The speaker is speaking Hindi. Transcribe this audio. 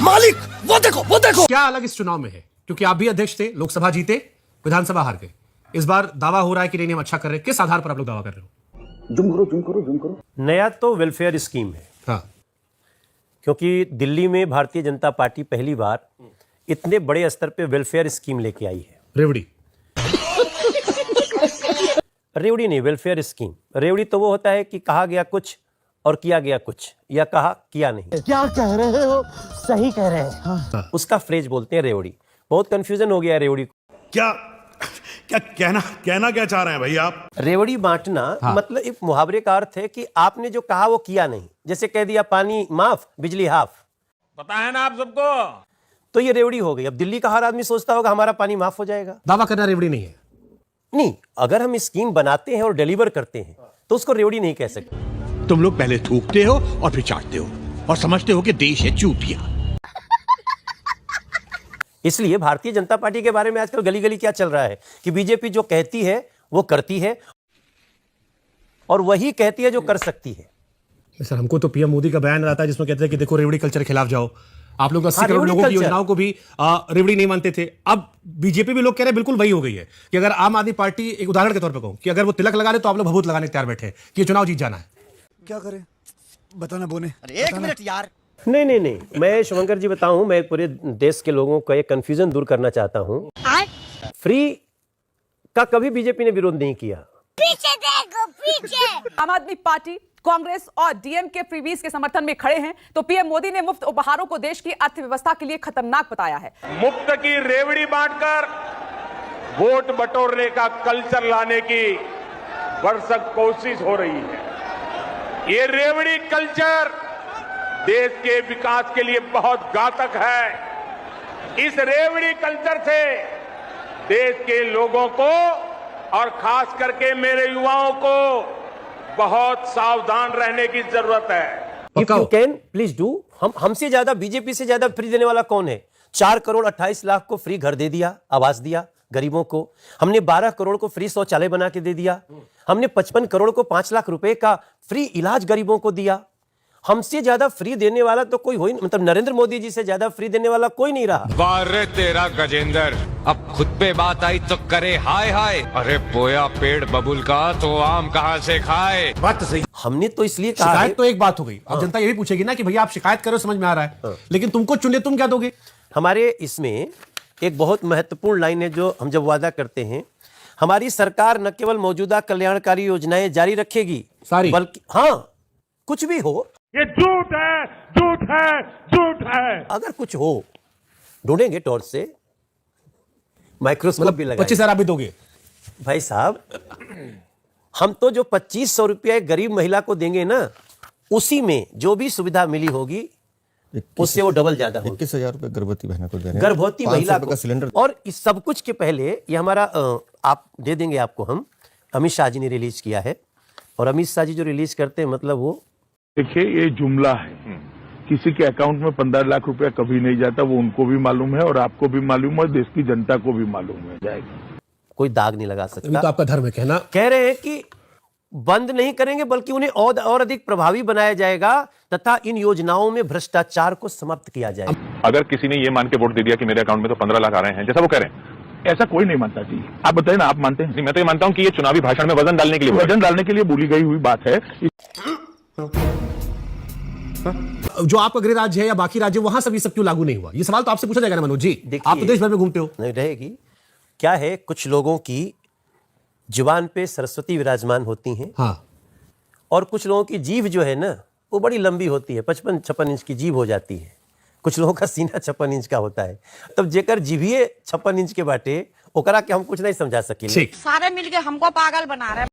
मालिक वो देखो। क्या अलग इस चुनाव में है? क्योंकि आप भी अध्यक्ष थे, लोकसभा जीते, विधानसभा हार गए। इस बार दावा हो रहा है कि नहीं हम अच्छा कर रहे हैं। किस आधार पर आप लोग दावा कर रहे हो? जुम करो। नया तो वेलफेयर स्कीम है। हाँ, क्योंकि दिल्ली में भारतीय जनता पार्टी पहली बार इतने बड़े स्तर पे वेलफेयर स्कीम लेके आई है। रेवड़ी रेवड़ी नहीं, वेलफेयर स्कीम। रेवड़ी तो वो होता है कि कहा गया कुछ और किया गया कुछ, या कहा किया नहीं। क्या कह रहे हो? सही कह रहे हैं। हाँ। उसका फ्रेज बोलते हैं रेवड़ी। बहुत कंफ्यूजन हो गया है रेवड़ी को। क्या कहना क्या चाह रहे हैं भाई आप? रेवड़ी बांटना मतलब एक मुहावरे का अर्थ है कि आपने जो कहा वो किया नहीं। जैसे कह दिया पानी माफ बिजली हाफ, पता है ना आप सबको। तो ये रेवड़ी हो गई। अब दिल्ली का हर आदमी सोचता होगा हमारा पानी माफ हो जाएगा। दावा करना रेवड़ी नहीं है। नहीं, अगर हम स्कीम बनाते हैं और डिलीवर करते हैं तो उसको रेवड़ी नहीं कह सकते। तुम लोग पहले थूकते हो और फिर चाटते हो और समझते हो कि देश है चूतिया। इसलिए भारतीय जनता पार्टी के बारे में आजकल गली गली क्या चल रहा है कि बीजेपी जो कहती है वो करती है और वही कहती है जो कर सकती है। सर, हमको तो पीएम मोदी का बयान आता है जिसमें कहते हैं कि देखो रेवड़ी कल्चर के खिलाफ जाओ। आप लोग 80 करोड़ लोगों की योजनाओं को भी रेवड़ी नहीं मानते थे। अब बीजेपी भी लोग कह रहे हैं बिल्कुल वही हो गई है कि अगर आम आदमी पार्टी, एक उदाहरण के तौर पर कहूं कि अगर वो तिलक लगा ले तो आप लोग भभूत लगाने तैयार बैठे कि ये चुनाव जीत जाना है। क्या करें बताना बोने। अरे एक मिनट यार। नहीं, मैं शुभंकर जी बताऊं, मैं पूरे देश के लोगों का ये कंफ्यूजन दूर करना चाहता हूं। फ्री का कभी बीजेपी ने विरोध नहीं किया। पीछे देखो पीछे। आम आदमी पार्टी, कांग्रेस और डीएमके फ्रीबीज के समर्थन में खड़े हैं तो पीएम मोदी ने मुफ्त उपहारों को देश की अर्थव्यवस्था के लिए खतरनाक बताया है। मुफ्त की रेवड़ी बांटकर वोट बटोरने का कल्चर लाने की भरसक कोशिश हो रही है। ये रेवड़ी कल्चर देश के विकास के लिए बहुत घातक है। इस रेवड़ी कल्चर से देश के लोगों को और खास करके मेरे युवाओं को बहुत सावधान रहने की जरूरत है। If you can please do. हमसे ज्यादा, बीजेपी से ज्यादा फ्री देने वाला कौन है? 4 करोड़ 28 लाख को फ्री घर दे दिया, आवास दिया गरीबों को। हमने 12 करोड़ को फ्री शौचालय बना के दे दिया। हमने 55 करोड़ को 5 लाख रुपए का फ्री इलाज गरीबों को दिया। हमसे ज्यादा फ्री देने वाला तो कोई हो ही नहीं, मतलब नरेंद्र मोदी जी से ज्यादा फ्री देने वाला कोई नहीं रहा। वाह रे तेरा गजेंद्र, अब खुद पे बात आई तो करे हाय हाय। अरे बोया पेड़ बबुल का तो आम कहां से खाए। बात सही। हमने तो इसलिए कहा शिकायत तो एक बात हो गई। अब जनता ये भी पूछेगी ना कि भैया आप शिकायत करो, समझ में आ रहा है, लेकिन तुमको चुने तुम क्या दोगे? हमारे इसमें एक बहुत महत्वपूर्ण लाइन है जो हम जब वादा करते हैं, हमारी सरकार न केवल मौजूदा कल्याणकारी योजनाएं जारी रखेगी सारी, बल्कि कुछ भी हो। ये झूठ है, झूठ है, झूठ है। अगर कुछ हो ढूंढेंगे टॉर्च से, माइक्रोस्कोप भी लगाएंगे। 25,000 आप भी दोगे? भाई साहब, हम तो जो 2500 रुपया एक गरीब महिला को देंगे ना, उसी में जो भी सुविधा मिली होगी उससे वो डबल ज्यादा होगी। 21,000 रुपए गर्भवती बहना को दे रहे हैं। गर्भवती महिला को सिलेंडर। और इस सब कुछ के पहले ये हमारा आप दे देंगे आपको, हम अमित शाह जी ने रिलीज किया है। और अमित शाह जी जो रिलीज करते हैं मतलब वो, देखिए ये जुमला है। किसी के अकाउंट में 15 लाख रुपया कभी नहीं जाता, वो उनको भी मालूम है और आपको भी मालूम है, देश की जनता को भी मालूम है। जाएगा, कोई दाग नहीं लगा सकता। तो आपका धर्म है कहना। कह रहे हैं कि बंद नहीं करेंगे बल्कि उन्हें और अधिक प्रभावी बनाया जाएगा तथा इन योजनाओं में भ्रष्टाचार को समाप्त किया जाएगा। अगर किसी ने ये मान के वोट दे दिया कि मेरे अकाउंट में तो 15 लाख आ रहे हैं, जैसा वो कह रहे हैं, ऐसा कोई नहीं मानता जी। आप बताइए ना, आप मानते हैं? मैं तो ये मानता हूं कि ये चुनावी भाषण में वजन डालने के लिए बोली गई हुई बात है। जो आपका गृह राज्य है या बाकी राज्य, वहां सब ये सब क्यों लागू नहीं हुआ? ये सवाल तो आपसे पूछा जाएगा ना मनोज जी, आप तो देश भर में घूमते हो। नहीं रहेगी। क्या है, कुछ लोगों की जुबान पे सरस्वती विराजमान होती हैं। हाँ। और कुछ लोगों की जीभ जो है ना वो बड़ी लंबी होती है, 55-56 इंच की जीभ हो जाती है। कुछ लोगों का सीना 56 इंच का होता है। तब जेकर जीभिए 56 इंच के बाटे ओकरा के हम कुछ नहीं समझा सकेंगे। सारे मिलके हमको पागल बना रहे हैं।